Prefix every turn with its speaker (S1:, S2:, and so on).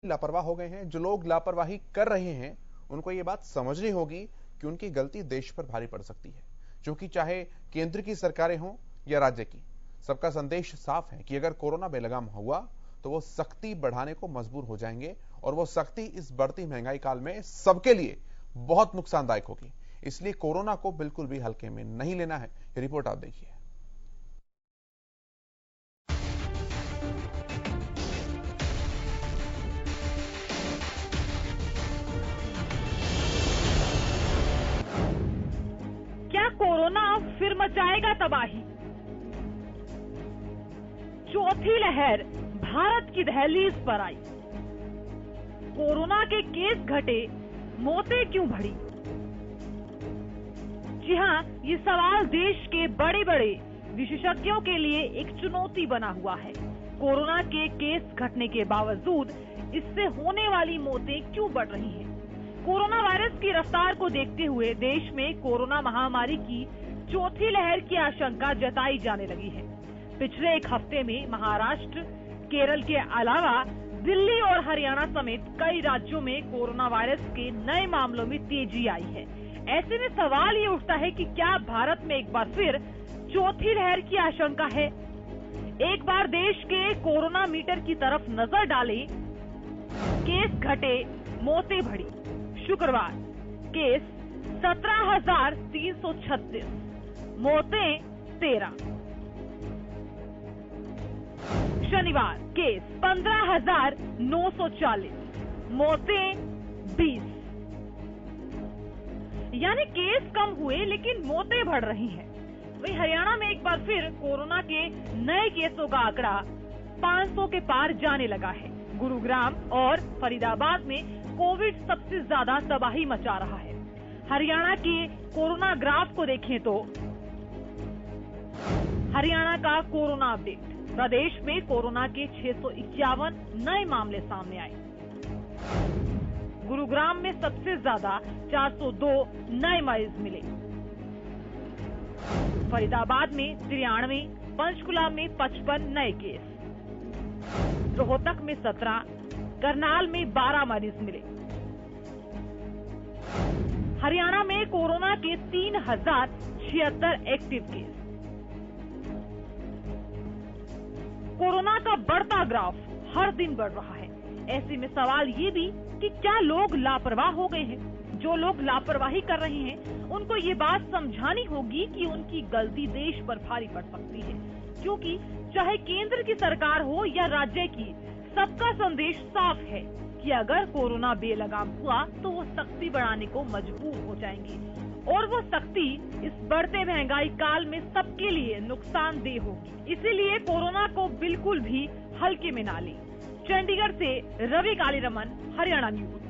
S1: लापरवाह हो गए हैं। जो लोग लापरवाही कर रहे हैं उनको ये बात समझनी होगी कि उनकी गलती देश पर भारी पड़ सकती है, क्योंकि चाहे केंद्र की सरकारें हों या राज्य की, सबका संदेश साफ है कि अगर कोरोना बेलगाम हुआ तो वो सख्ती बढ़ाने को मजबूर हो जाएंगे और वो सख्ती इस बढ़ती महंगाई काल में सबके लिए बहुत नुकसानदायक होगी। इसलिए कोरोना को बिल्कुल भी हल्के में नहीं लेना है। ये रिपोर्ट आप देखिए।
S2: क्या कोरोना फिर मचाएगा तबाही? चौथी लहर भारत की दहलीज पर आई। कोरोना के केस घटे, मौतें क्यों बढ़ी? जी हाँ, ये सवाल देश के बड़े बड़े विशेषज्ञों के लिए एक चुनौती बना हुआ है। कोरोना के केस घटने के बावजूद इससे होने वाली मौतें क्यों बढ़ रही हैं? कोरोना वायरस की रफ्तार को देखते हुए देश में कोरोना महामारी की चौथी लहर की आशंका जताई जाने लगी है। पिछले एक हफ्ते में महाराष्ट्र, केरल के अलावा दिल्ली और हरियाणा समेत कई राज्यों में कोरोना वायरस के नए मामलों में तेजी आई है। ऐसे में सवाल ये उठता है कि क्या भारत में एक बार फिर चौथी लहर की आशंका है? एक बार देश के कोरोना मीटर की तरफ नजर डालें। केस घटे, मौतें बढ़ी। शुक्रवार केस 17,336, मौतें 13। शनिवार केस 15,940, मौतें 20। यानी केस कम हुए लेकिन मौतें बढ़ रही हैं। वहीं हरियाणा में एक बार फिर कोरोना के नए केसों का आंकड़ा 500 के पार जाने लगा है। गुरुग्राम और फरीदाबाद में कोविड सबसे ज्यादा तबाही मचा रहा है। हरियाणा के कोरोना ग्राफ को देखें तो हरियाणा का कोरोना अपडेट। प्रदेश में कोरोना के 651 नए मामले सामने आए। गुरुग्राम में सबसे ज्यादा 402 नए मरीज मिले। फरीदाबाद में 93, पंचकुला में 55 नए केस, रोहतक में 17, करनाल में 12 मरीज मिले। हरियाणा में कोरोना के 3,076 एक्टिव केस। कोरोना का बढ़ता ग्राफ हर दिन बढ़ रहा है। ऐसे में सवाल ये भी कि क्या लोग लापरवाह हो गए हैं? जो लोग लापरवाही कर रहे हैं उनको ये बात समझानी होगी कि उनकी गलती देश पर भारी पड़ सकती है, क्योंकि चाहे केंद्र की सरकार हो या राज्य की, सबका संदेश साफ है कि अगर कोरोना बेलगाम हुआ तो वो सख्ती बढ़ाने को मजबूर हो जाएंगे और वो सख्ती इस बढ़ते महंगाई काल में सबके लिए नुकसानदेह होगी। इसीलिए कोरोना को बिल्कुल भी हल्के में ना लें। चंडीगढ़ से रवि कालीरमन, हरियाणा न्यूज।